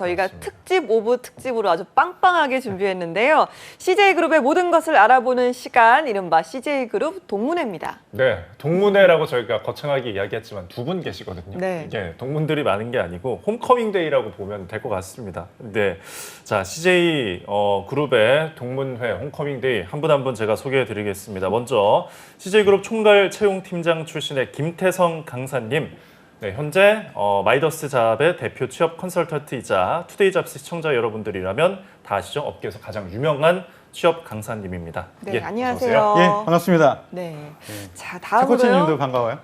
저희가 맞습니다. 특집 오브 특집으로 아주 빵빵하게 준비했는데요. CJ그룹의 모든 것을 알아보는 시간, 이른바 CJ그룹 동문회입니다. 네, 동문회라고 저희가 거창하게 이야기했지만 두 분 계시거든요. 네. 이게 동문들이 많은 게 아니고 홈커밍 데이라고 보면 될 것 같습니다. 네, 자 CJ 그룹의 동문회 홈커밍 데이 한 분 한 분 제가 소개해드리겠습니다. 먼저 CJ 그룹 총괄 채용 팀장 출신의 김태성 강사님. 네, 현재 마이더스 잡의 대표 취업 컨설턴트이자 투데이 잡스 시청자 여러분들이라면 다 아시죠? 업계에서 가장 유명한 취업 강사님입니다. 네, 예, 안녕하세요. 어서 오세요. 예, 반갑습니다. 네. 자, 차코치님도 다음으로요. 반가워요.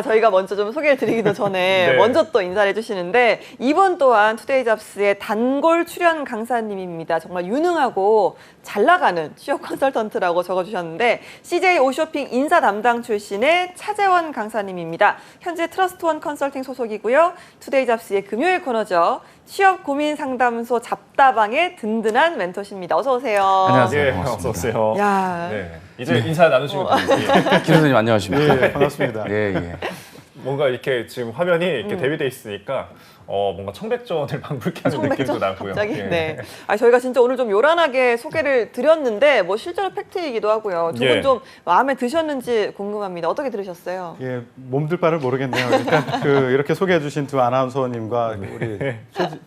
저희가 먼저 좀 소개를 드리기도 전에 네. 먼저 또 인사를 해주시는데 이분 또한 투데이 잡스의 단골 출연 강사님입니다. 정말 유능하고 잘 나가는 취업 컨설턴트라고 적어주셨는데 CJ 오쇼핑 인사 담당 출신의 차재원 강사님입니다. 현재 트러스트원 컨설팅 소속이고요. 투데이 잡스의 금요일 코너죠. 취업 고민 상담소 잡다방의 든든한 멘토십니다. 어서 오세요. 안녕하세요. 예, 반갑습니다. 어서 오세요. 야, 네, 이제 인사 나누시면 됩니다. 김 선생님 안녕하십니까? 예, 반갑습니다. 예, 예. 뭔가 이렇게 지금 화면이 이렇게 대비돼 있으니까 뭔가 청백전을 방불케 하는 느낌도 청백전 나고요. 갑자기. 예. 네. 저희가 진짜 오늘 좀 요란하게 소개를 드렸는데 뭐 실제로 팩트이기도 하고요. 두 분 예. 좀 마음에 드셨는지 궁금합니다. 어떻게 들으셨어요? 예, 몸둘 바를 모르겠네요. 일단 이렇게 소개해 주신 두 아나운서님과 우리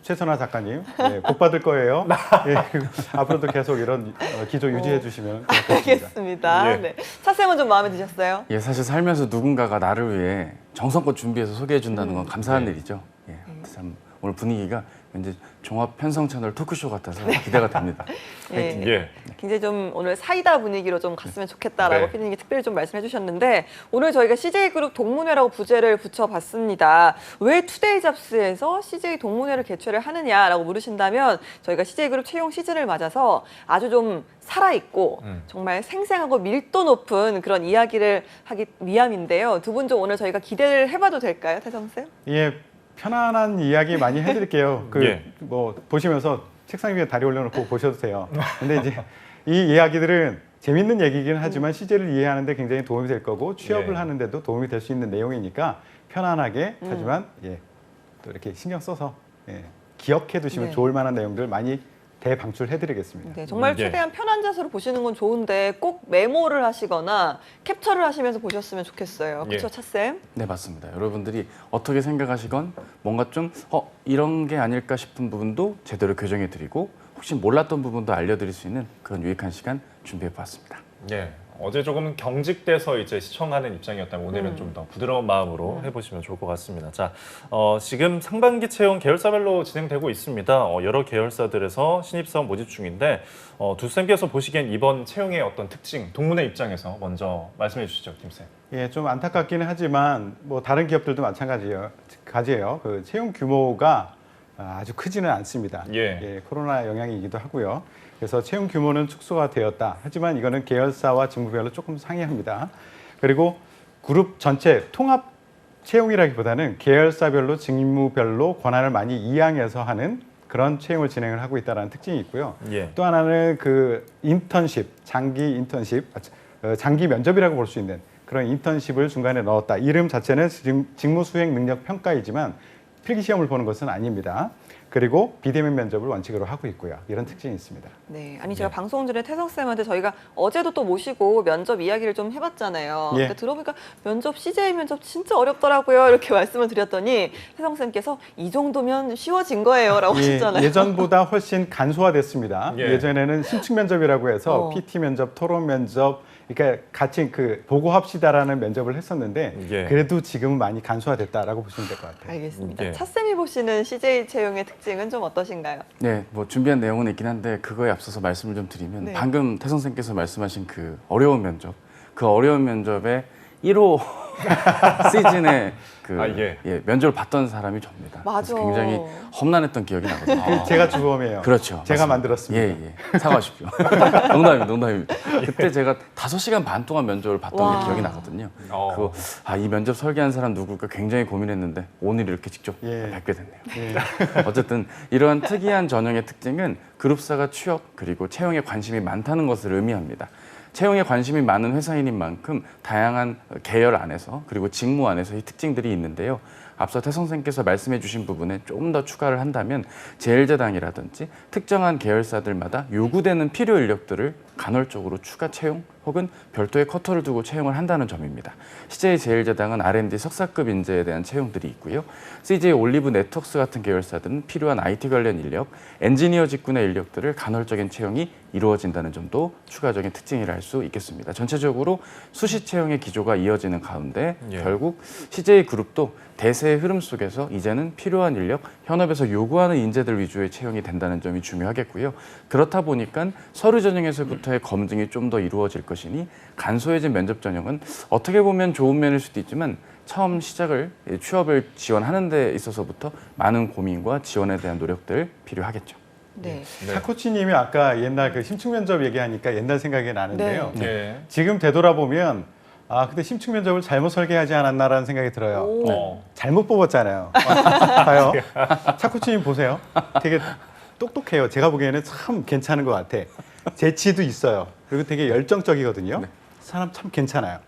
최선화 작가님 예, 복 받을 거예요. 예, 그리고 앞으로도 계속 이런 기조 유지해 주시면 고맙겠습니다. 알겠습니다. 예. 네. 차쌤은 좀 마음에 드셨어요? 예, 사실 살면서 누군가가 나를 위해 정성껏 준비해서 소개해 준다는 건 감사한 일이죠. 예. 참 오늘 분위기가 왠지 종합 편성 채널 토크쇼 같아서 기대가 됩니다. 예. 예. 굉장히 좀 오늘 사이다 분위기로 좀 갔으면 좋겠다라고 네. 피디님이 특별히 좀 말씀해 주셨는데 오늘 저희가 CJ그룹 동문회라고 부제를 붙여봤습니다. 왜 투데이 잡스에서 CJ 동문회를 개최를 하느냐라고 물으신다면 저희가 CJ그룹 채용 시즌을 맞아서 아주 좀 살아있고 정말 생생하고 밀도 높은 그런 이야기를 하기 위함인데요. 두 분 좀 오늘 저희가 기대를 해봐도 될까요, 태성쌤? 예, 편안한 이야기 많이 해드릴게요. 예. 뭐 보시면서 책상 위에 다리 올려놓고 보셔도 돼요. 근데 이제 이 이야기들은 재밌는 얘기긴 하지만 CJ를 이해하는데 굉장히 도움이 될 거고 취업을 예. 하는데도 도움이 될 수 있는 내용이니까 편안하게 하지만 예, 또 이렇게 신경 써서 예, 기억해 두시면 네. 좋을 만한 내용들 많이 대방출해드리겠습니다. 네, 정말 예. 최대한 편한 자세로 보시는 건 좋은데 꼭 메모를 하시거나 캡처를 하시면서 보셨으면 좋겠어요. 그렇죠, 예. 차쌤? 네, 맞습니다. 여러분들이 어떻게 생각하시건 뭔가 좀 이런 게 아닐까 싶은 부분도 제대로 교정해 드리고 혹시 몰랐던 부분도 알려드릴 수 있는 그런 유익한 시간 준비해 보았습니다. 예. 어제 조금 경직돼서 이제 시청하는 입장이었다면 오늘은 좀 더 부드러운 마음으로 해보시면 좋을 것 같습니다. 자, 지금 상반기 채용 계열사별로 진행되고 있습니다. 여러 계열사들에서 신입사원 모집 중인데 두 쌤께서 보시기엔 이번 채용의 어떤 특징, 동문회 입장에서 먼저 말씀해 주시죠, 김 쌤. 예, 좀 안타깝기는 하지만 뭐 다른 기업들도 마찬가지예요. 그 채용 규모가 아주 크지는 않습니다. 예. 코로나 영향이기도 하고요. 그래서 채용 규모는 축소가 되었다. 하지만 이거는 계열사와 직무별로 조금 상이합니다. 그리고 그룹 전체 통합 채용이라기보다는 계열사별로 직무별로 권한을 많이 이양해서 하는 그런 채용을 진행을 하고 있다는 특징이 있고요. 예. 또 하나는 그 인턴십, 장기 면접이라고 볼 수 있는 그런 인턴십을 중간에 넣었다. 이름 자체는 직무 수행 능력 평가이지만 필기 시험을 보는 것은 아닙니다. 그리고 비대면 면접을 원칙으로 하고 있고요. 이런 특징이 있습니다. 네, 아니 제가 방송 전에 태성쌤한테 저희가 어제도 또 모시고 면접 이야기를 좀 해봤잖아요. 예. 근데 들어보니까 CJ 면접 진짜 어렵더라고요. 이렇게 말씀을 드렸더니 태성쌤께서 이 정도면 쉬워진 거예요 라고 하셨잖아요. 예전보다 훨씬 간소화됐습니다. 예. 예전에는 심층 면접이라고 해서 PT 면접, 토론 면접, 그러니까 같이 보고합시다라는 면접을 했었는데 예. 그래도 지금은 많이 간소화됐다라고 보시면 될 것 같아요. 알겠습니다. 예. 차쌤이 보시는 CJ 채용의 특징은 좀 어떠신가요? 네, 뭐 준비한 내용은 있긴 한데 그거에 앞서서 말씀을 좀 드리면 네. 방금 태성 쌤께서 말씀하신 그 어려운 면접, 그 어려운 면접의 1호 시즌에 예. 면접을 봤던 사람이 접니다. 맞아. 그래서 굉장히 험난했던 기억이 나거든요. 제가 주범이에요. 그렇죠. 제가 맞습니다. 만들었습니다. 예, 예. 사과하십시오. 농담입니다. 그때 제가 5시간 반 동안 면접을 봤던 와. 게 기억이 나거든요. 어. 이 면접 설계한 사람 누굴까 굉장히 고민했는데 오늘 이렇게 직접 예. 뵙게 됐네요. 예. 어쨌든 이러한 특이한 전형의 특징은 그룹사가 취업 그리고 채용에 관심이 많다는 것을 의미합니다. 채용에 관심이 많은 회사인인 만큼 다양한 계열 안에서 그리고 직무 안에서 이 특징들이 있는데요. 앞서 태 선생님께서 말씀해 주신 부분에 조금 더 추가를 한다면 제1제당이라든지 특정한 계열사들마다 요구되는 필요 인력들을 간헐적으로 추가 채용 혹은 별도의 커터를 두고 채용을 한다는 점입니다. CJ 제1제당은 R&D 석사급 인재에 대한 채용들이 있고요. CJ 올리브 네트워크스 같은 계열사들은 필요한 IT 관련 인력, 엔지니어 직군의 인력들을 간헐적인 채용이 이루어진다는 점도 추가적인 특징이라 할 수 있겠습니다. 전체적으로 수시 채용의 기조가 이어지는 가운데 예. 결국 CJ 그룹도 대세의 흐름 속에서 이제는 필요한 인력, 현업에서 요구하는 인재들 위주의 채용이 된다는 점이 중요하겠고요. 그렇다 보니까 서류 전형에서부터의 검증이 좀 더 이루어질 것이니 간소해진 면접 전형은 어떻게 보면 좋은 면일 수도 있지만 처음 시작을 취업을 지원하는 데 있어서부터 많은 고민과 지원에 대한 노력들 필요하겠죠. 네. 네. 차코치님이 아까 옛날 그 심층 면접 얘기하니까 옛날 생각이 나는데요. 네. 지금 되돌아보면 아 그때 심층 면접을 잘못 설계하지 않았나라는 생각이 들어요. 오. 어. 잘못 뽑았잖아요. 봐요. 차코치님 보세요. 되게 똑똑해요. 제가 보기에는 참 괜찮은 것 같아. 재치도 있어요. 그리고 되게 열정적이거든요. 네. 사람 참 괜찮아요.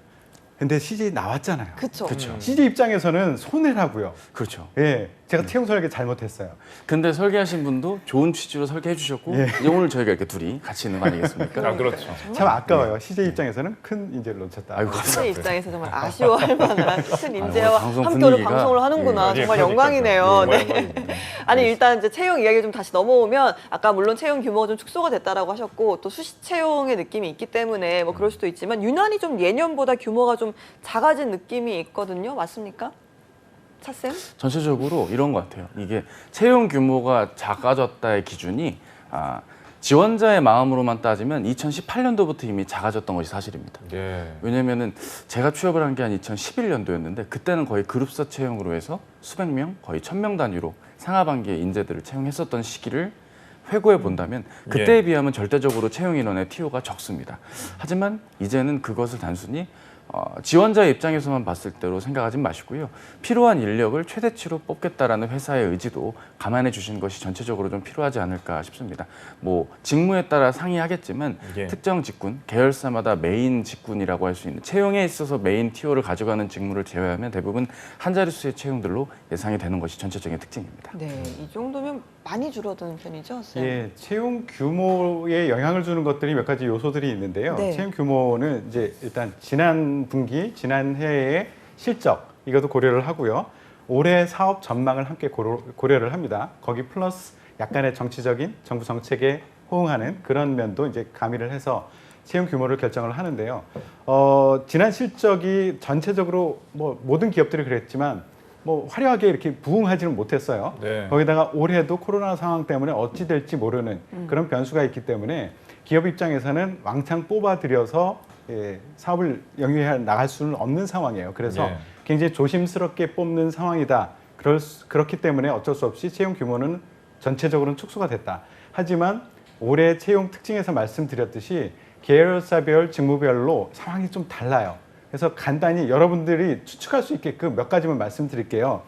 근데 CJ 나왔잖아요. 그쵸. CJ 입장에서는 손해라고요. 그렇죠. 예, 제가 채용 설계 잘못했어요. 근데 설계하신 분도 좋은 취지로 설계해 주셨고 예. 이제 오늘 저희가 이렇게 둘이 같이 있는 거 아니겠습니까? 아, 그렇죠. 참 아까워요. CJ 입장에서는 큰 인재를 놓쳤다. 아이고, 시대 입장에서 정말 아쉬워할 만한 큰 인재와 방송 함께 오늘 분위기가- 방송을 하는구나. 예, 정말 그러니까요. 영광이네요. 예, 네. 영광입니다. 아니 일단 이제 채용 이야기 좀 다시 넘어오면 아까 물론 채용 규모가 좀 축소가 됐다라고 하셨고 또 수시 채용의 느낌이 있기 때문에 뭐 그럴 수도 있지만 유난히 좀 예년보다 규모가 좀 작아진 느낌이 있거든요. 맞습니까? 차쌤? 전체적으로 이런 것 같아요. 이게 채용 규모가 작아졌다의 기준이 지원자의 마음으로만 따지면 2018년도부터 이미 작아졌던 것이 사실입니다. 예. 왜냐면은 제가 취업을 한 게 한 2011년도였는데 그때는 거의 그룹사 채용으로 해서 수백 명, 거의 1000명 단위로 상하반기에 인재들을 채용했었던 시기를 회고해 본다면 그때에 예. 비하면 절대적으로 채용 인원의 TO가 적습니다. 하지만 이제는 그것을 단순히 지원자의 입장에서만 봤을 때로 생각하지 마시고요. 필요한 인력을 최대치로 뽑겠다라는 회사의 의지도 감안해 주신 것이 전체적으로 좀 필요하지 않을까 싶습니다. 뭐 직무에 따라 상이하겠지만 예. 특정 직군, 계열사마다 메인 직군이라고 할 수 있는 채용에 있어서 메인 TO를 가져가는 직무를 제외하면 대부분 한 자릿수의 채용들로 예상이 되는 것이 전체적인 특징입니다. 네, 이 정도면 많이 줄어드는 편이죠, 쌤? 예, 채용 규모에 영향을 주는 것들이 몇 가지 요소들이 있는데요. 네. 채용 규모는 이제 일단 지난 분기, 지난 해의 실적 이것도 고려를 하고요. 올해 사업 전망을 함께 고려를 합니다. 거기 플러스 약간의 정치적인 정부 정책에 호응하는 그런 면도 이제 가미를 해서 채용 규모를 결정을 하는데요. 지난 실적이 전체적으로 뭐 모든 기업들이 그랬지만 뭐 화려하게 이렇게 부응하지는 못했어요. 네. 거기다가 올해도 코로나 상황 때문에 어찌 될지 모르는 그런 변수가 있기 때문에 기업 입장에서는 왕창 뽑아들여서 사업을 영위해 나갈 수는 없는 상황이에요. 그래서 예. 굉장히 조심스럽게 뽑는 상황이다. 그렇기 때문에 어쩔 수 없이 채용 규모는 전체적으로는 축소가 됐다. 하지만 올해 채용 특징에서 말씀드렸듯이 계열사별, 직무별로 상황이 좀 달라요. 그래서 간단히 여러분들이 추측할 수 있게끔 몇 가지만 말씀드릴게요.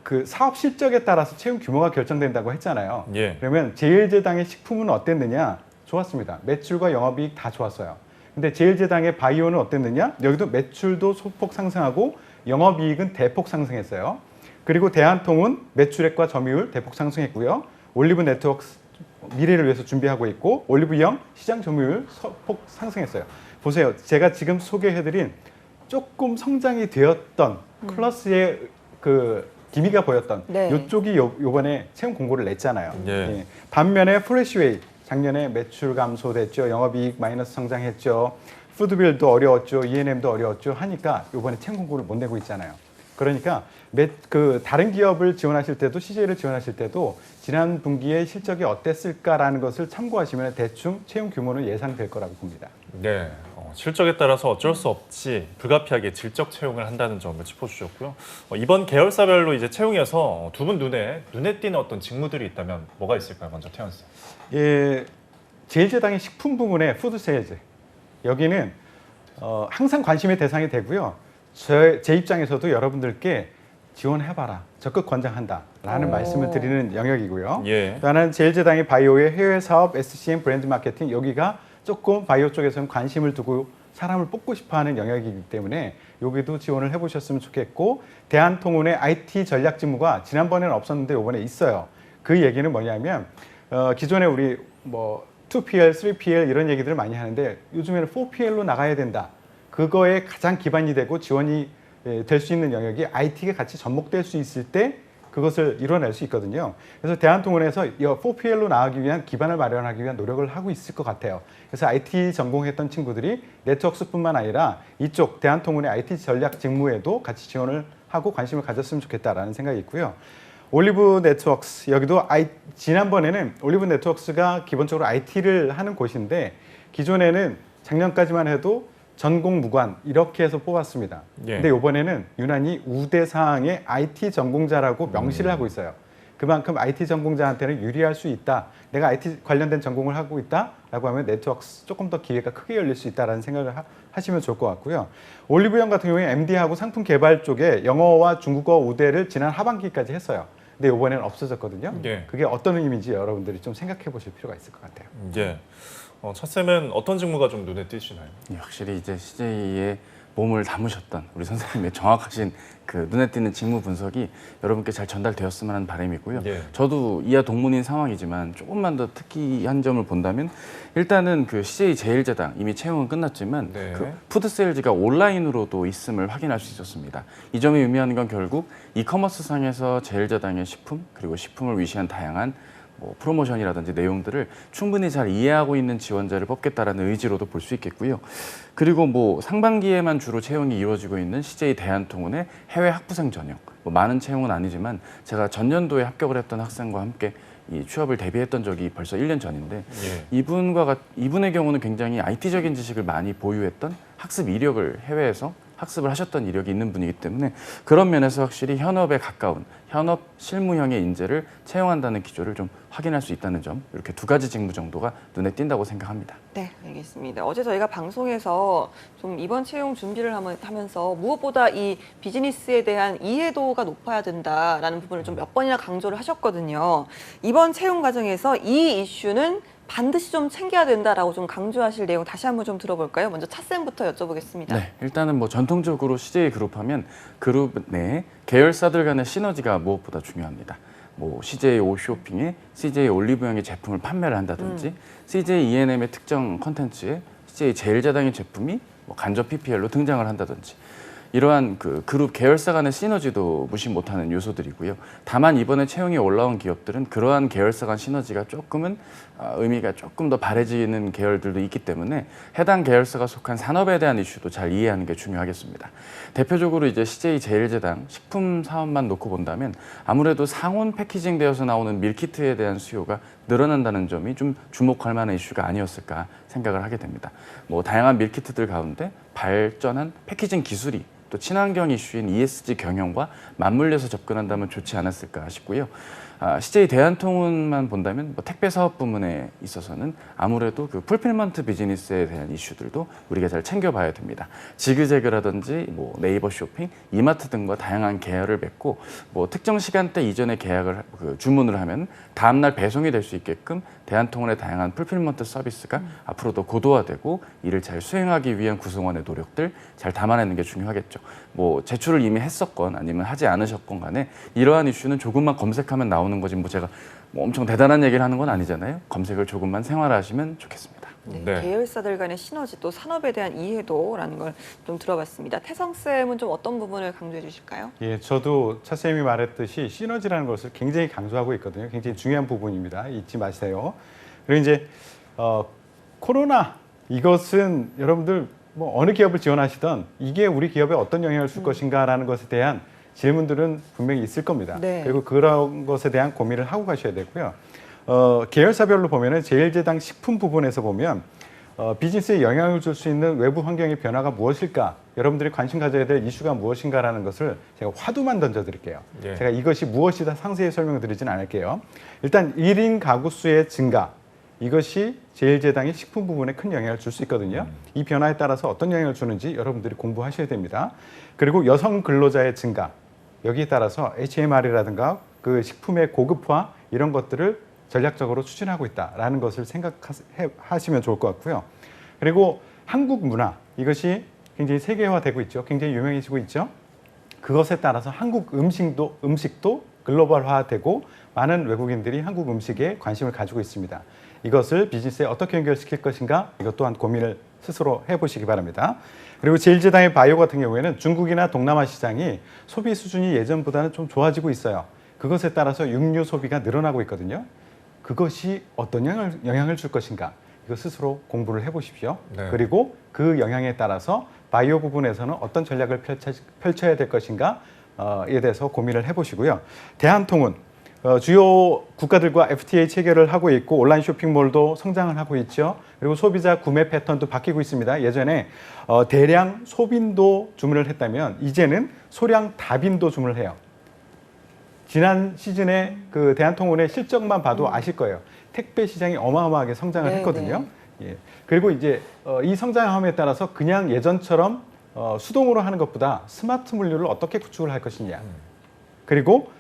그 사업 실적에 따라서 채용 규모가 결정된다고 했잖아요. 예. 그러면 제1제당의 식품은 어땠느냐? 좋았습니다. 매출과 영업이익 다 좋았어요. 근데 제1제당의 바이오는 어땠느냐? 여기도 매출도 소폭 상승하고 영업이익은 대폭 상승했어요. 그리고 대한통운 매출액과 점유율 대폭 상승했고요. 올리브 네트워크스 미래를 위해서 준비하고 있고 올리브영 시장 점유율 소폭 상승했어요. 보세요. 제가 지금 소개해드린 조금 성장이 되었던 클러스의 그 기미가 보였던 네. 이쪽이 요번에 채용 공고를 냈잖아요. 예. 예. 반면에 프레시웨이 작년에 매출 감소됐죠. 영업이익 마이너스 성장했죠. 푸드빌도 어려웠죠. E&M도 어려웠죠. 하니까 이번에 채용 공고를 못 내고 있잖아요. 그러니까 다른 기업을 지원하실 때도 CJ를 지원하실 때도 지난 분기에 실적이 어땠을까라는 것을 참고하시면 대충 채용 규모는 예상될 거라고 봅니다. 네, 실적에 따라서 어쩔 수 없이 불가피하게 질적 채용을 한다는 점을 짚어주셨고요. 이번 계열사별로 이제 채용에서 두 분 눈에 띄는 어떤 직무들이 있다면 뭐가 있을까요? 먼저 태연 씨. 예, 제1제당의 식품 부문의 푸드 세일즈 여기는 항상 관심의 대상이 되고요. 제 입장에서도 여러분들께 지원해봐라, 적극 권장한다라는 오. 말씀을 드리는 영역이고요. 예. 또 하나는 제1제당의 바이오의 해외 사업, SCM 브랜드 마케팅 여기가 조금 바이오 쪽에서는 관심을 두고 사람을 뽑고 싶어하는 영역이기 때문에 여기도 지원을 해보셨으면 좋겠고 대한통운의 IT 전략 직무가 지난번에는 없었는데 이번에 있어요. 그 얘기는 뭐냐면 기존에 우리 뭐 2PL, 3PL 이런 얘기들을 많이 하는데 요즘에는 4PL로 나가야 된다. 그거에 가장 기반이 되고 지원이 될 수 있는 영역이 IT가 같이 접목될 수 있을 때 그것을 이뤄낼 수 있거든요. 그래서 대한통운에서 이 4PL로 나가기 위한 기반을 마련하기 위한 노력을 하고 있을 것 같아요. 그래서 IT 전공했던 친구들이 네트워크스뿐만 아니라 이쪽 대한통운의 IT 전략 직무에도 같이 지원을 하고 관심을 가졌으면 좋겠다라는 생각이 있고요. 올리브 네트워크스 여기도 지난번에는 올리브 네트워크스가 기본적으로 IT를 하는 곳인데 기존에는 작년까지만 해도 전공 무관 이렇게 해서 뽑았습니다. 예. 근데 이번에는 유난히 우대사항에 IT 전공자라고 명시를 하고 있어요. 그만큼 IT 전공자한테는 유리할 수 있다. 내가 IT 관련된 전공을 하고 있다라고 하면 네트워크스 조금 더 기회가 크게 열릴 수 있다라는 생각을 하시면 좋을 것 같고요. 올리브영 같은 경우에 MD하고 상품 개발 쪽에 영어와 중국어 우대를 지난 하반기까지 했어요. 근데 이번에는 없어졌거든요. 예. 그게 어떤 의미인지 여러분들이 좀 생각해 보실 필요가 있을 것 같아요. 예. 차쌤은 어떤 직무가 좀 눈에 띄시나요? 확실히 이제 CJ에 몸을 담으셨던 우리 선생님의 정확하신 그 눈에 띄는 직무 분석이 여러분께 잘 전달되었으면 하는 바람이고요. 예. 저도 이하 동문인 상황이지만 조금만 더 특이한 점을 본다면 일단은 그 CJ 제일제당 이미 채용은 끝났지만 네. 그 푸드세일즈가 온라인으로도 있음을 확인할 수 있었습니다. 이 점이 의미하는 건 결국 이커머스 상에서 제일제당의 식품 그리고 식품을 위시한 다양한 뭐 프로모션이라든지 내용들을 충분히 잘 이해하고 있는 지원자를 뽑겠다라는 의지로도 볼 수 있겠고요. 그리고 뭐 상반기에만 주로 채용이 이루어지고 있는 CJ 대한통운의 해외 학부생 전형. 뭐 많은 채용은 아니지만 제가 전년도에 합격을 했던 학생과 함께 이 취업을 대비했던 적이 벌써 1년 전인데 예. 이분의 경우는 굉장히 IT적인 지식을 많이 보유했던 학습 이력을 해외에서 학습을 하셨던 이력이 있는 분이기 때문에 그런 면에서 확실히 현업에 가까운 현업 실무형의 인재를 채용한다는 기조를 좀 확인할 수 있다는 점 이렇게 두 가지 직무 정도가 눈에 띈다고 생각합니다. 네, 알겠습니다. 어제 저희가 방송에서 좀 이번 채용 준비를 하면서 무엇보다 이 비즈니스에 대한 이해도가 높아야 된다라는 부분을 좀 몇 번이나 강조를 하셨거든요. 이번 채용 과정에서 이 이슈는 반드시 좀 챙겨야 된다라고 좀 강조하실 내용 다시 한번 좀 들어볼까요? 먼저 차쌤부터 여쭤보겠습니다. 네, 일단은 뭐 전통적으로 CJ 그룹하면 그룹 내 계열사들 간의 시너지가 무엇보다 중요합니다. 뭐 CJ 오쇼핑에 CJ 올리브영의 제품을 판매를 한다든지 CJ E&M의 특정 컨텐츠에 CJ 제일제당의 제품이 뭐 간접 PPL로 등장을 한다든지 이러한 그 그룹 계열사 간의 시너지도 무시 못하는 요소들이고요. 다만 이번에 채용이 올라온 기업들은 그러한 계열사 간 시너지가 조금은 의미가 조금 더 바래지는 계열들도 있기 때문에 해당 계열사가 속한 산업에 대한 이슈도 잘 이해하는 게 중요하겠습니다. 대표적으로 이제 CJ 제일제당 식품 사업만 놓고 본다면 아무래도 상온 패키징되어서 나오는 밀키트에 대한 수요가 늘어난다는 점이 좀 주목할 만한 이슈가 아니었을까 생각을 하게 됩니다. 뭐 다양한 밀키트들 가운데 발전한 패키징 기술이 또 친환경 이슈인 ESG 경영과 맞물려서 접근한다면 좋지 않았을까 싶고요. CJ 대한통운만 본다면 뭐 택배 사업 부문에 있어서는 아무래도 그 풀필먼트 비즈니스에 대한 이슈들도 우리가 잘 챙겨봐야 됩니다. 지그재그라든지 뭐 네이버 쇼핑, 이마트 등과 다양한 계약을 맺고 뭐 특정 시간대 이전에 계약을 주문을 하면 다음날 배송이 될 수 있게끔 대한통운의 다양한 풀필먼트 서비스가 앞으로도 고도화되고 이를 잘 수행하기 위한 구성원의 노력들 잘 담아내는 게 중요하겠죠. 뭐 제출을 이미 했었건 아니면 하지 않으셨건 간에 이러한 이슈는 조금만 검색하면 나오는 거지 뭐 제가 뭐 엄청 대단한 얘기를 하는 건 아니잖아요. 검색을 조금만 생활하시면 좋겠습니다. 네, 네. 계열사들 간의 시너지 또 산업에 대한 이해도라는 걸 좀 들어봤습니다. 태성쌤은 좀 어떤 부분을 강조해 주실까요? 예, 저도 차쌤이 말했듯이 시너지라는 것을 굉장히 강조하고 있거든요. 굉장히 중요한 부분입니다. 잊지 마세요. 그리고 이제 코로나 이것은 여러분들 뭐 어느 기업을 지원하시던 이게 우리 기업에 어떤 영향을 줄 것인가라는 것에 대한 질문들은 분명히 있을 겁니다. 네. 그리고 그런 것에 대한 고민을 하고 가셔야 되고요. 계열사별로 보면은 제일제당 식품 부분에서 보면 비즈니스에 영향을 줄 수 있는 외부 환경의 변화가 무엇일까? 여러분들이 관심 가져야 될 이슈가 무엇인가라는 것을 제가 화두만 던져드릴게요. 예. 제가 이것이 무엇이다 상세히 설명을 드리진 않을게요. 일단 1인 가구 수의 증가. 이것이 제일제당의 식품 부분에 큰 영향을 줄 수 있거든요. 이 변화에 따라서 어떤 영향을 주는지 여러분들이 공부하셔야 됩니다. 그리고 여성 근로자의 증가. 여기에 따라서 HMR이라든가 그 식품의 고급화 이런 것들을 전략적으로 추진하고 있다라는 것을 생각하시면 좋을 것 같고요. 그리고 한국 문화 이것이 굉장히 세계화되고 있죠. 굉장히 유명해지고 있죠. 그것에 따라서 한국 음식도 글로벌화되고 많은 외국인들이 한국 음식에 관심을 가지고 있습니다. 이것을 비즈니스에 어떻게 연결시킬 것인가 이것 또한 고민을 스스로 해보시기 바랍니다. 그리고 제일제당의 바이오 같은 경우에는 중국이나 동남아 시장이 소비 수준이 예전보다는 좀 좋아지고 있어요. 그것에 따라서 육류 소비가 늘어나고 있거든요. 그것이 어떤 영향을 줄 것인가 이거 스스로 공부를 해보십시오. 네. 그리고 그 영향에 따라서 바이오 부분에서는 어떤 전략을 펼쳐야 될 것인가에 대해서 고민을 해보시고요. 대한통운 주요 국가들과 FTA 체결을 하고 있고 온라인 쇼핑몰도 성장을 하고 있죠. 그리고 소비자 구매 패턴도 바뀌고 있습니다. 예전에 대량 소빈도 주문을 했다면 이제는 소량 다빈도 주문을 해요. 지난 시즌에 그 대한통운의 실적만 봐도 아실 거예요. 택배 시장이 어마어마하게 성장을 네, 했거든요. 예. 그리고 이제 이 성장함에 따라서 그냥 예전처럼 수동으로 하는 것보다 스마트 물류를 어떻게 구축을 할 것이냐. 그리고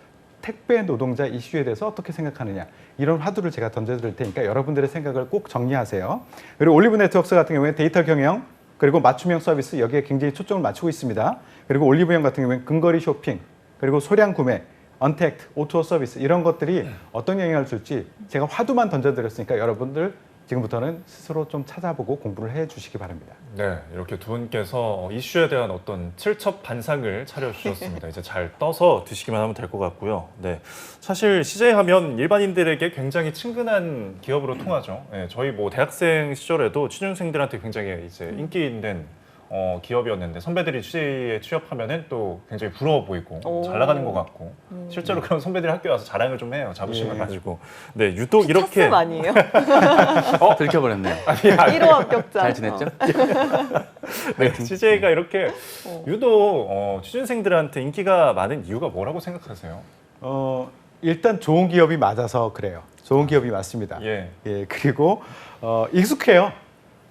택배 노동자 이슈에 대해서 어떻게 생각하느냐. 이런 화두를 제가 던져드릴 테니까 여러분들의 생각을 꼭 정리하세요. 그리고 올리브 네트워크스 같은 경우에 데이터 경영 그리고 맞춤형 서비스 여기에 굉장히 초점을 맞추고 있습니다. 그리고 올리브영 같은 경우에는 근거리 쇼핑 그리고 소량 구매 언택트, 오토 서비스 이런 것들이 어떤 영향을 줄지 제가 화두만 던져드렸으니까 여러분들 지금부터는 스스로 좀 찾아보고 공부를 해주시기 바랍니다. 네, 이렇게 두 분께서 이슈에 대한 어떤 칠첩반상을 차려주셨습니다. 이제 잘 떠서 드시기만 하면 될 것 같고요. 네, 사실 CJ 하면 일반인들에게 굉장히 친근한 기업으로 통하죠. 네, 저희 뭐 대학생 시절에도 취준생들한테 굉장히 이제 인기 있는 기업이었는데 선배들이 CJ에 취업하면은 또 굉장히 부러워 보이고 오. 잘 나가는 것 같고 실제로 그런 선배들이 학교에 와서 자랑을 좀 해요. 자부심을 예. 가지고. 네, 유독 이렇게 탑승 아니에요? 들켜버렸네요. 아니, 1호 합격자. 잘 지냈죠? 네, CJ가 이렇게 유독 취준생들한테 인기가 많은 이유가 뭐라고 생각하세요? 일단 좋은 기업이 맞아서 그래요. 좋은 기업이 맞습니다. 예. 예, 그리고 익숙해요.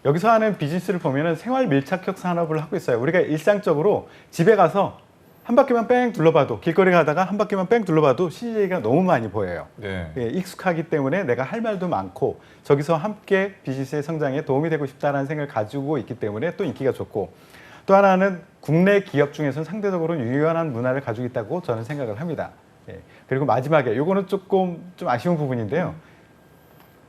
여기서 하는 비즈니스를 보면은 생활 밀착형 산업을 하고 있어요. 우리가 일상적으로 집에 가서 한 바퀴만 뺑 둘러봐도 길거리 가다가 한 바퀴만 뺑 둘러봐도 CJ가 너무 많이 보여요. 네. 예, 익숙하기 때문에 내가 할 말도 많고 저기서 함께 비즈니스의 성장에 도움이 되고 싶다라는 생각을 가지고 있기 때문에 또 인기가 좋고 또 하나는 국내 기업 중에서는 상대적으로 유연한 문화를 가지고 있다고 저는 생각을 합니다. 예, 그리고 마지막에 요거는 조금 좀 아쉬운 부분인데요.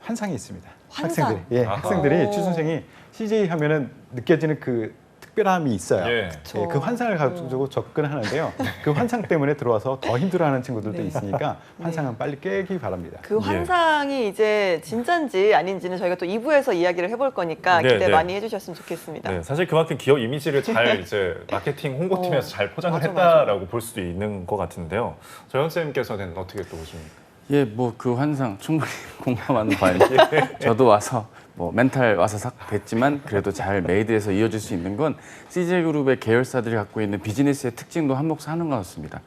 환상이 있습니다. 환상? 학생들이 아하. 학생들이 취준생이 CJ 하면은 느껴지는 그 특별함이 있어요. 예. 그쵸. 그 환상을 가지고 접근하는데요. 그 환상 때문에 들어와서 더 힘들어하는 친구들도 네. 있으니까 환상은 빨리 깨기 바랍니다. 그 환상이 이제 진짠지 아닌지는 저희가 또 2부에서 이야기를 해볼 거니까 네, 기대 네. 많이 해주셨으면 좋겠습니다. 네, 사실 그만큼 기업 이미지를 잘 이제 마케팅 홍보팀에서 잘 포장을 맞아, 했다라고 볼 수도 있는 것 같은데요. 조현 쌤께서는 어떻게 또 보십니까? 예, 뭐 그 환상 충분히 공감하는 바입니다. 저도 와서 뭐 멘탈 와사삭 됐지만 그래도 잘 메이드에서 이어질 수 있는 건 CJ그룹의 계열사들이 갖고 있는 비즈니스의 특징도 한몫 하는 것 같습니다.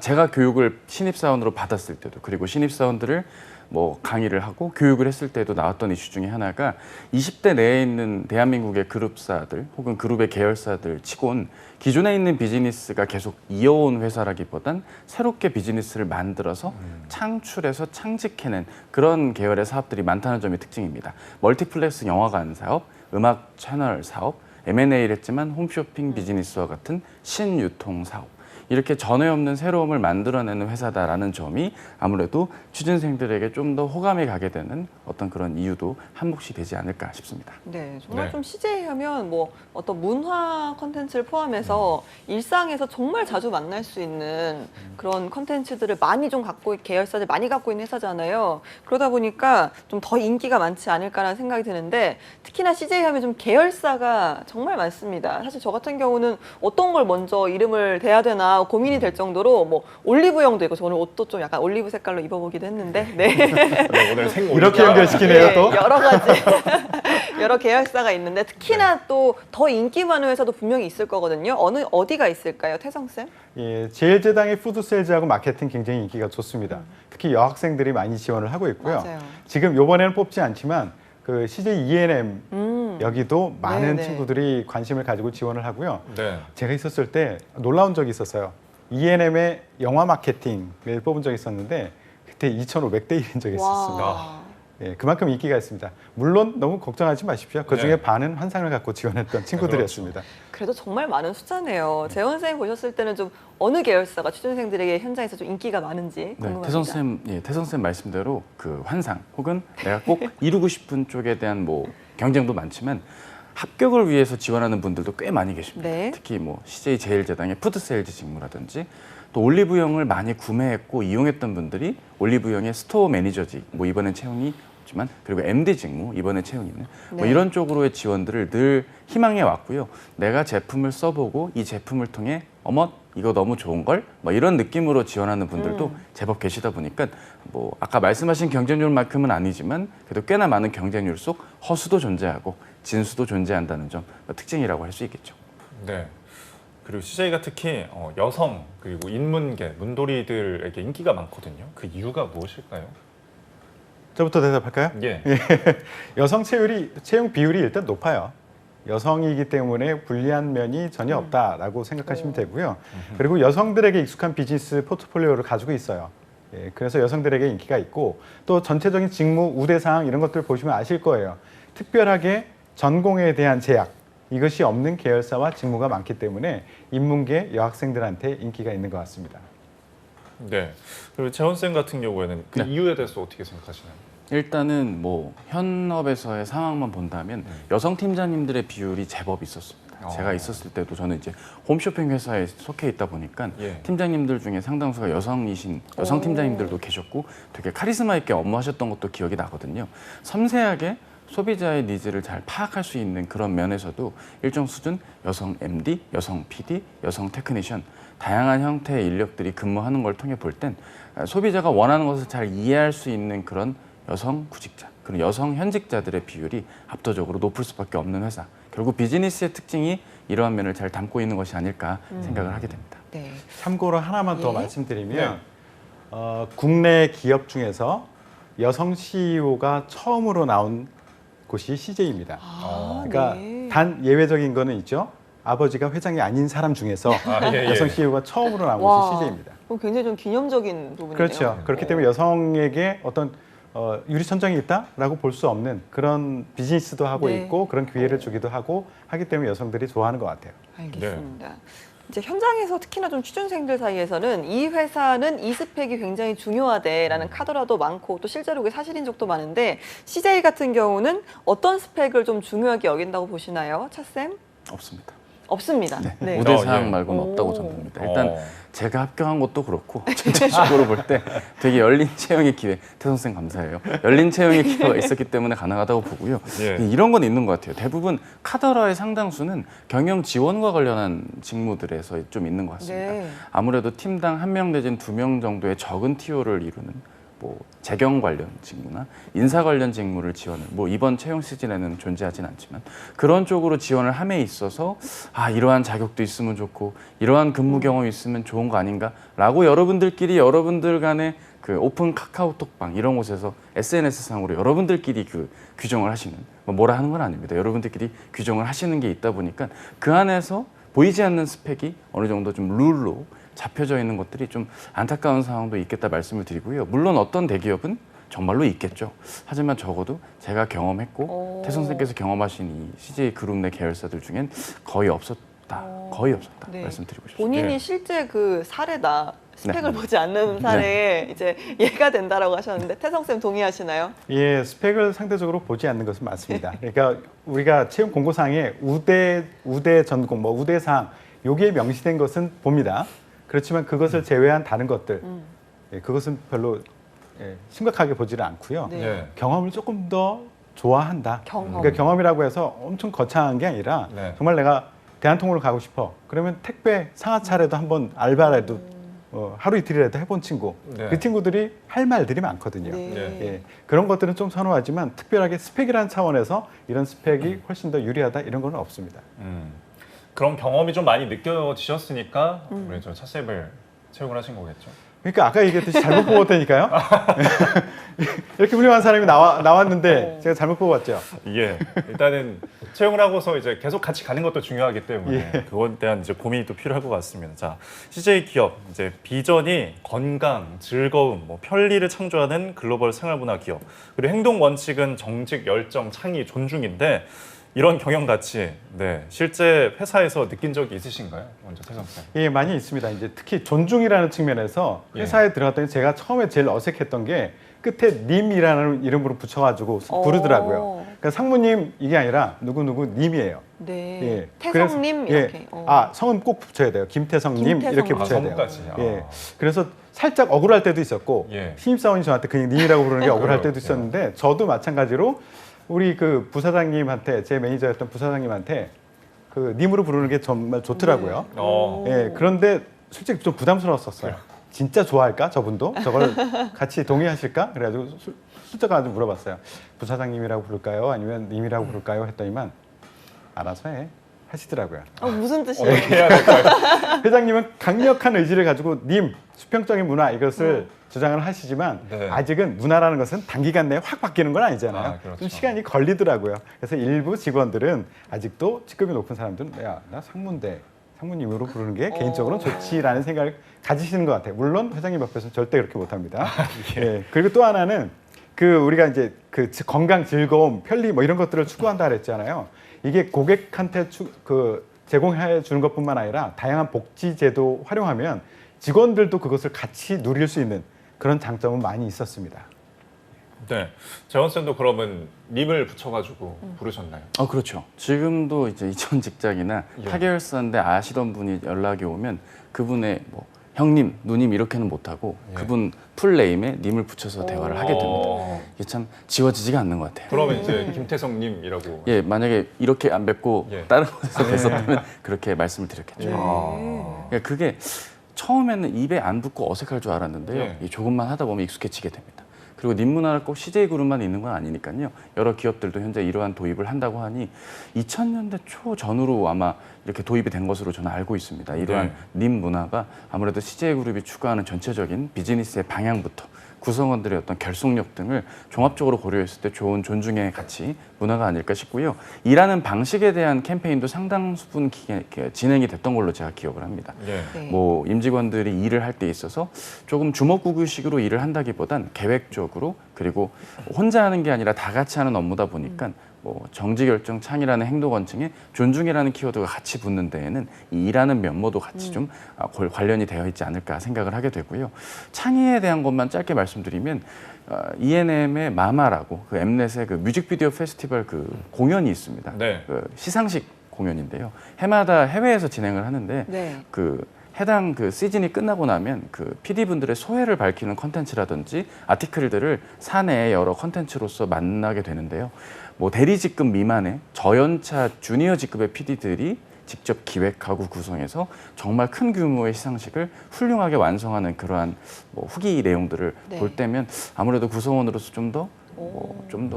제가 교육을 신입사원으로 받았을 때도 그리고 신입사원들을 뭐 강의를 하고 교육을 했을 때도 나왔던 이슈 중에 하나가 20대 내에 있는 대한민국의 그룹사들 혹은 그룹의 계열사들 치곤 기존에 있는 비즈니스가 계속 이어온 회사라기보단 새롭게 비즈니스를 만들어서 창출해서 창직해낸 그런 계열의 사업들이 많다는 점이 특징입니다. 멀티플렉스 영화관 사업, 음악 채널 사업, M&A를 했지만 홈쇼핑 비즈니스와 같은 신유통 사업 이렇게 전에 없는 새로움을 만들어내는 회사다라는 점이 아무래도 취준생들에게 좀 더 호감이 가게 되는 어떤 그런 이유도 한몫이 되지 않을까 싶습니다. 네, 정말 네. 좀 CJ 하면 뭐 어떤 문화 컨텐츠를 포함해서 일상에서 정말 자주 만날 수 있는 그런 컨텐츠들을 많이 좀 계열사들 많이 갖고 있는 회사잖아요. 그러다 보니까 좀 더 인기가 많지 않을까라는 생각이 드는데 특히나 CJ 하면 좀 계열사가 정말 많습니다. 사실 저 같은 경우는 어떤 걸 먼저 이름을 대야 되나 고민이 될 정도로 뭐 올리브영도 있고 저 오늘 옷도 좀 약간 올리브 색깔로 입어보기도 했는데 네. 네, 오늘 이렇게 연결시키네요 네, 또. 여러 가지 여러 계열사가 있는데 특히나 또 더 인기 많은 회사도 분명히 있을 거거든요. 어디가 있을까요, 태성 쌤? 예, 제일제당의 푸드세일즈하고 마케팅 굉장히 인기가 좋습니다. 특히 여학생들이 많이 지원을 하고 있고요. 맞아요. 지금 이번에는 뽑지 않지만 그 CJ E&M 여기도 많은 네네. 친구들이 관심을 가지고 지원을 하고요. 네. 제가 있었을 때 놀라운 적이 있었어요. E&M의 영화 마케팅을 뽑은 적이 있었는데 그때 2,500대 1인 적이 있었습니다. 와. 예, 그만큼 인기가 있습니다. 물론 너무 걱정하지 마십시오. 그 중에 네. 반은 환상을 갖고 지원했던 친구들이었습니다. 그래도 정말 많은 숫자네요. 재원 쌤 보셨을 때는 좀 어느 계열사가 취준생들에게 현장에서 좀 인기가 많은지 네, 궁금합니다. 태선 쌤 말씀대로 그 환상 혹은 내가 꼭 이루고 싶은 쪽에 대한 뭐 경쟁도 많지만 합격을 위해서 지원하는 분들도 꽤 많이 계십니다. 네. 특히 뭐 CJ 제일제당의 푸드세일즈 직무라든지 또 올리브영을 많이 구매했고 이용했던 분들이 올리브영의 스토어 매니저직, 뭐 이번엔 채용이지만 그리고 MD 직무 이번에 채용이는 뭐 네. 이런 쪽으로의 지원들을 늘 희망해 왔고요. 내가 제품을 써보고 이 제품을 통해 어머 이거 너무 좋은 걸 뭐 이런 느낌으로 지원하는 분들도 제법 계시다 보니까 뭐 아까 말씀하신 경쟁률만큼은 아니지만 그래도 꽤나 많은 경쟁률 속 허수도 존재하고 진수도 존재한다는 점 특징이라고 할 수 있겠죠. 네. 그리고 CJ가 특히 여성 그리고 인문계, 문돌이들에게 인기가 많거든요. 그 이유가 무엇일까요? 저부터 대답할까요? 예. 여성 채용 비율이 일단 높아요. 여성이기 때문에 불리한 면이 전혀 없다라고 생각하시면 되고요. 그리고 여성들에게 익숙한 비즈니스 포트폴리오를 가지고 있어요. 예, 그래서 여성들에게 인기가 있고 또 전체적인 직무, 우대사항 이런 것들 보시면 아실 거예요. 특별하게 전공에 대한 제약, 이것이 없는 계열사와 직무가 많기 때문에 인문계 여학생들한테 인기가 있는 것 같습니다. 네. 그리고 재원 쌤 같은 경우에는 그 네. 이유에 대해서 어떻게 생각하시나요? 일단은 뭐 현업에서의 상황만 본다면 여성 팀장님들의 비율이 제법 있었습니다. 제가 있었을 때도 저는 이제 홈쇼핑 회사에 속해 있다 보니까 예. 팀장님들 중에 상당수가 여성 팀장님들도 계셨고 되게 카리스마 있게 업무하셨던 것도 기억이 나거든요. 섬세하게 소비자의 니즈를 잘 파악할 수 있는 그런 면에서도 일정 수준 여성 MD, 여성 PD, 여성 테크니션 다양한 형태의 인력들이 근무하는 걸 통해 볼 땐 소비자가 원하는 것을 잘 이해할 수 있는 그런 여성 구직자, 그런 여성 현직자들의 비율이 압도적으로 높을 수밖에 없는 회사. 결국 비즈니스의 특징이 이러한 면을 잘 담고 있는 것이 아닐까 생각을 하게 됩니다. 네. 참고로 하나만 더 예? 말씀드리면 국내 기업 중에서 여성 CEO가 처음으로 나온 곳이 CJ입니다. 아, 그러니까 네. 단 예외적인 거는 있죠. 아버지가 회장이 아닌 사람 중에서 예, 예. 여성 CEO가 처음으로 나온 와, 곳이 CJ입니다. 그럼 굉장히 좀 기념적인 부분이네요. 그렇죠. 그렇기 때문에 여성에게 어떤 유리천장이 있다라고 볼 수 없는 그런 비즈니스도 하고 네. 있고 그런 기회를 주기도 하고 하기 때문에 여성들이 좋아하는 것 같아요. 알겠습니다. 이제 현장에서 특히나 좀 취준생들 사이에서는 이 회사는 이 스펙이 굉장히 중요하대라는 카더라도 많고 또 실제로 그게 사실인 적도 많은데 CJ 같은 경우는 어떤 스펙을 좀 중요하게 여긴다고 보시나요? 차쌤? 없습니다. 없습니다. 네. 우대 사항 예. 말고는 없다고 오. 저는 봅니다. 일단 어. 제가 합격한 것도 그렇고 전체적으로 볼 때 되게 열린 채용의 기회, 태선 쌤 감사해요. 열린 채용의 기회가 있었기 때문에 가능하다고 보고요. 예. 이런 건 있는 것 같아요. 대부분 카더라의 상당수는 경영 지원과 관련한 직무들에서 좀 있는 것 같습니다. 네. 아무래도 팀당 1명 내지는 2명 정도의 적은 TO를 이루는 뭐 재경 관련 직무나 인사 관련 직무를 지원을 뭐 이번 채용 시즌에는 존재하진 않지만 그런 쪽으로 지원을 함에 있어서 아 이러한 자격도 있으면 좋고 이러한 근무 경험이 있으면 좋은 거 아닌가라고 여러분들끼리 여러분들 간의 그 오픈 카카오톡방 이런 곳에서 SNS 상으로 여러분들끼리 그 규정을 하시는 뭐라 하는 건 아닙니다. 여러분들끼리 규정을 하시는 게 있다 보니까 그 안에서 보이지 않는 스펙이 어느 정도 좀 룰로 잡혀져 있는 것들이 좀 안타까운 상황도 있겠다 말씀을 드리고요. 물론 어떤 대기업은 정말로 있겠죠. 하지만 적어도 제가 경험했고 오. 태 선생님께서 경험하신 이 CJ 그룹 내 계열사들 중엔 거의 없었다. 거의 없었다 네. 말씀드리고 싶습니다. 본인이 네. 실제 그 사례다. 스펙을 네. 보지 않는 사례에 이제 예가 된다라고 하셨는데 태성쌤 동의하시나요? 예, 스펙을 상대적으로 보지 않는 것은 맞습니다. 그러니까 우리가 채용 공고상에 우대 전공, 뭐 우대사항 여기에 명시된 것은 봅니다. 그렇지만 그것을 제외한 다른 것들, 예, 그것은 별로 심각하게 보지를 않고요. 네. 예. 경험을 조금 더 좋아한다. 경험. 그러니까 경험이라고 해서 엄청 거창한 게 아니라 네. 정말 내가 대한통운을 가고 싶어. 그러면 택배 상하차라도 한번 알바라도 하루 이틀이라도 해본 친구. 네. 그 친구들이 할 말들이 많거든요. 네. 예, 그런 것들은 좀 선호하지만 특별하게 스펙이라는 차원에서 이런 스펙이 훨씬 더 유리하다 이런 건 없습니다. 그런 경험이 좀 많이 느껴지셨으니까 우리 저 차쌤을 채용을 하신 거겠죠. 그러니까 아까 얘기했듯이 잘못 뽑았다니까요. 이렇게 훌륭한 사람이 나왔는데 제가 잘못 뽑았죠. 이게 일단은 채용을 하고서 이제 계속 같이 가는 것도 중요하기 때문에 그거에 대한 이제 고민이 또 필요할 것 같습니다. 자, CJ 기업 이제 비전이 건강, 즐거움, 뭐 편리를 창조하는 글로벌 생활문화 기업. 그리고 행동 원칙은 정직, 열정, 창의, 존중인데 이런 경영 가치, 네, 실제 회사에서 느낀 적이 있으신가요? 먼저 태성 쌤. 예, 많이 있습니다. 이제 특히 존중이라는 측면에서 회사에 들어갔더니 제가 처음에 제일 어색했던 게 끝에 님이라는 이름으로 붙여가지고 부르더라고요. 그러니까 상무님 이게 아니라 누구누구 님이에요. 네. 예. 태성님 그래서, 이렇게. 아, 성은 꼭 붙여야 돼요. 김태성님 김태성. 이렇게 아, 붙여야 돼요. 성까지. 예. 그래서 살짝 억울할 때도 있었고 예. 신입사원이 저한테 그냥 님이라고 부르는 게 억울할 때도 예. 있었는데 저도 마찬가지로 우리 그 부사장님한테 제 매니저였던 부사장님한테 그 님으로 부르는 게 정말 좋더라고요. 예. 그런데 솔직히 좀 부담스러웠었어요. 진짜 좋아할까 저분도 저걸 같이 동의하실까? 그래가지고 슬쩍 아주 물어봤어요. 부사장님이라고 부를까요? 아니면 님이라고 부를까요? 했더니만 알아서 해 하시더라고요. 무슨 뜻이에요? 회장님은 강력한 의지를 가지고 님 수평적인 문화 이것을 주장을 하시지만 네. 아직은 문화라는 것은 단기간 내에 확 바뀌는 건 아니잖아요. 아, 그렇죠. 좀 시간이 걸리더라고요. 그래서 일부 직원들은 아직도 직급이 높은 사람들은 나 상무인데 상무님으로 부르는 게 개인적으로는 좋지라는 생각을 가지시는 것 같아요. 물론 회장님 앞에서는 절대 그렇게 못합니다. 예. 그리고 또 하나는 그 우리가 이제 그 건강, 즐거움, 편리 뭐 이런 것들을 추구한다 그랬잖아요. 이게 고객한테 제공해 주는 것뿐만 아니라 다양한 복지 제도 활용하면 직원들도 그것을 같이 누릴 수 있는 그런 장점은 많이 있었습니다. 네, 재원 쌤도 그러면 님을 붙여가지고 부르셨나요? 그렇죠. 지금도 이제 이전 직장이나 예. 타계열사인데 아시던 분이 연락이 오면 그분의 뭐 형님, 누님 이렇게는 못하고 예. 그분 풀네임에 님을 붙여서 대화를 하게 됩니다. 이게 참 지워지지가 않는 것 같아요. 그러면 이제 김태성님이라고. 예, 만약에 이렇게 안 뵙고 예. 다른 곳에서 뵀었다면 그렇게 말씀을 드렸겠죠. 그러니까 그게 처음에는 입에 안 붙고 어색할 줄 알았는데요. 예. 이 조금만 하다 보면 익숙해지게 됩니다. 그리고 님 문화가 꼭 CJ그룹만 있는 건 아니니까요. 여러 기업들도 현재 이러한 도입을 한다고 하니 2000년대 초 전후로 아마 이렇게 도입이 된 것으로 저는 알고 있습니다. 이러한 님 문화가 아무래도 CJ그룹이 추구하는 전체적인 비즈니스의 방향부터 구성원들의 어떤 결속력 등을 종합적으로 고려했을 때 좋은 존중의 가치, 문화가 아닐까 싶고요. 일하는 방식에 대한 캠페인도 상당수분 진행이 됐던 걸로 제가 기억을 합니다. 네. 뭐 임직원들이 일을 할 때 있어서 조금 주먹구구식으로 일을 한다기보단 계획적으로 그리고 혼자 하는 게 아니라 다 같이 하는 업무다 보니까 뭐 정지결정 창의라는 행동 원칙에 존중이라는 키워드가 같이 붙는 데에는 이 일하는 면모도 같이 좀 관련이 되어 있지 않을까 생각을 하게 되고요. 창의에 대한 것만 짧게 말씀드리면 ENM의 마마라고 그 엠넷의 그 뮤직비디오 페스티벌 그 공연이 있습니다. 네. 그 시상식 공연인데요. 해마다 해외에서 진행을 하는데 네. 그 해당 그 시즌이 끝나고 나면 그 PD분들의 소회를 밝히는 컨텐츠라든지 아티클들을 사내의 여러 컨텐츠로서 만나게 되는데요. 뭐 대리 직급 미만의 저연차 주니어 직급의 PD들이 직접 기획하고 구성해서 정말 큰 규모의 시상식을 훌륭하게 완성하는 그러한 뭐 후기 내용들을 네. 볼 때면 아무래도 구성원으로서 좀 더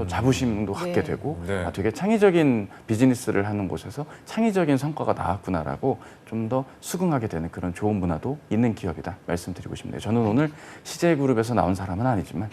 자부심도 갖게 네. 되고 네. 되게 창의적인 비즈니스를 하는 곳에서 창의적인 성과가 나왔구나라고 좀 더 수긍하게 되는 그런 좋은 문화도 있는 기업이다 말씀드리고 싶네요. 저는 오늘 CJ그룹에서 나온 사람은 아니지만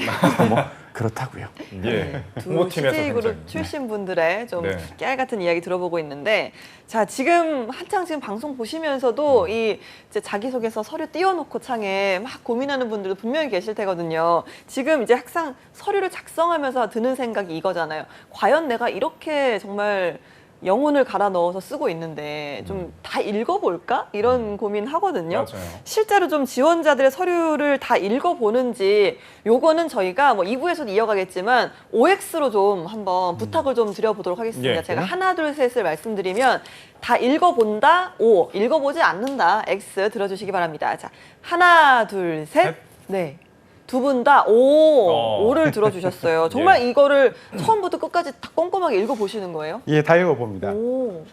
뭐 그렇다고요. 예. 두 홍보팀에서 CJ그룹 굉장히. 출신 분들의 좀 네. 깨알 같은 이야기 들어보고 있는데, 자 지금 한창 지금 방송 보시면서도 이 이제 자기소개서 서류 띄워놓고 창에 막 고민하는 분들도 분명히 계실 테거든요. 지금 이제 항상 서류를 작성하면서 드는 생각이 이거잖아요. 과연 내가 이렇게 정말 영혼을 갈아 넣어서 쓰고 있는데 좀 다 읽어볼까? 이런 고민 하거든요. 맞아요. 실제로 좀 지원자들의 서류를 다 읽어보는지, 요거는 저희가 뭐 2부에서도 이어가겠지만 OX로 좀 한번 부탁을 좀 드려보도록 하겠습니다. 예. 제가 하나, 둘, 셋을 말씀드리면 다 읽어본다, O, 읽어보지 않는다, X 들어주시기 바랍니다. 자, 하나, 둘, 셋. 셋. 네. 두 분 다 오를 들어주셨어요. 정말 예. 이거를 처음부터 끝까지 다 꼼꼼하게 읽어보시는 거예요? 예, 다 읽어봅니다. 오.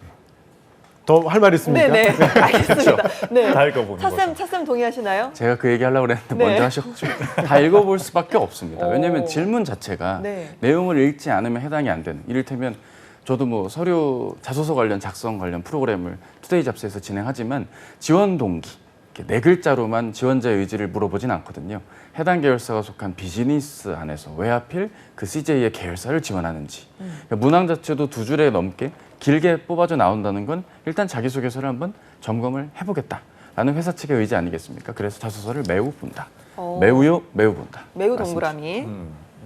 더 할 말 있습니까? 네네. 알겠습니다. 네. 다 읽어보는 거죠. 차쌤 동의하시나요? 제가 그 얘기 하려고 그랬는데 네. 먼저 하셔가지고 다 읽어볼 수밖에 없습니다. 왜냐하면 오. 질문 자체가 네. 내용을 읽지 않으면 해당이 안 되는, 이를테면 저도 뭐 서류 자소서 관련 작성 관련 프로그램을 투데이 잡스에서 진행하지만 지원 동기, 이렇게 네 글자로만 지원자의 의지를 물어보진 않거든요. 해당 계열사가 속한 비즈니스 안에서 왜 하필 그 CJ의 계열사를 지원하는지. 그러니까 문항 자체도 두 줄에 넘게 길게 뽑아져 나온다는 건 일단 자기소개서를 한번 점검을 해보겠다라는 회사 측의 의지 아니겠습니까? 그래서 자소서를 매우 본다. 매우요, 매우 본다. 매우 말씀드립니다. 동그라미.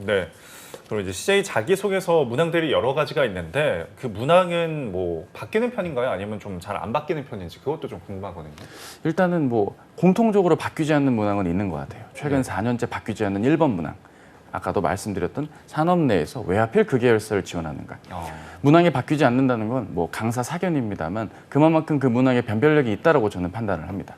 네. 그럼 이제 CJ 자기소개서 문항들이 여러 가지가 있는데 그 문항은 뭐 바뀌는 편인가요? 아니면 좀 잘 안 바뀌는 편인지 그것도 좀 궁금하거든요. 일단은 뭐 공통적으로 바뀌지 않는 문항은 있는 것 같아요. 최근 4년째 바뀌지 않는 1번 문항. 아까도 말씀드렸던 산업 내에서 왜 하필 그 계열사를 지원하는가. 문항이 바뀌지 않는다는 건 뭐 강사 사견입니다만 그만큼 그 문항에 변별력이 있다라고 저는 판단을 합니다.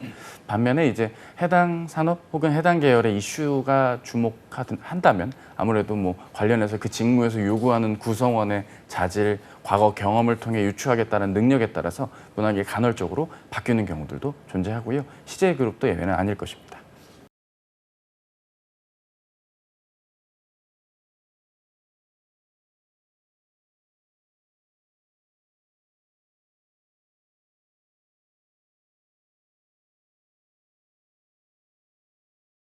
반면에 이제 해당 산업 혹은 해당 계열의 이슈가 주목한다면 아무래도 뭐 관련해서 그 직무에서 요구하는 구성원의 자질, 과거 경험을 통해 유추하겠다는 능력에 따라서 문항이 간헐적으로 바뀌는 경우들도 존재하고요. CJ그룹도 예외는 아닐 것입니다.